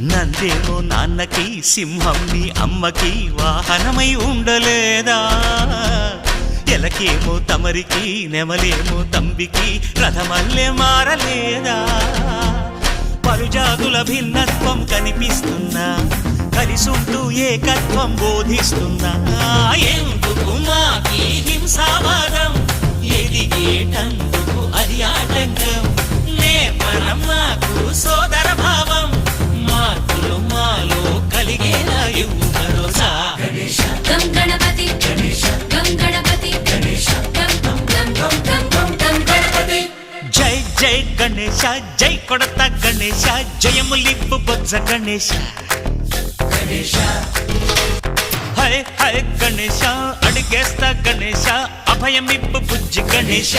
నందేమో నాన్నకి సింహం నీ అమ్మకి వాహనమై ఉండలేదా ఎలకేమో తమరికి నెమలేమో తంబికి రథమల్లే మారలేదా పలుజాతుల భిన్నత్వం కనిపిస్తున్నా కలిసుంటూ ఏకత్వం బోధిస్తున్నా ఎందుకు మాకి హింసావాదం ఎదిగేటందుకు అది ఆటంకం నేర్పడం మాకు సోదర భావం మార్పులు మాలో కలిగేలా ఇవ్వు భరోసా గం గణపతి గం గణపతి గం గం గం గం గం గం గణపతి జై జై గణేశ జై కొడత గణేశ జయములిప్పు బొజ్జ గణేశ హై హై గణేశ అడిగేస్తా గణేశ అభయమిప్పు బుజ్జి గణేశ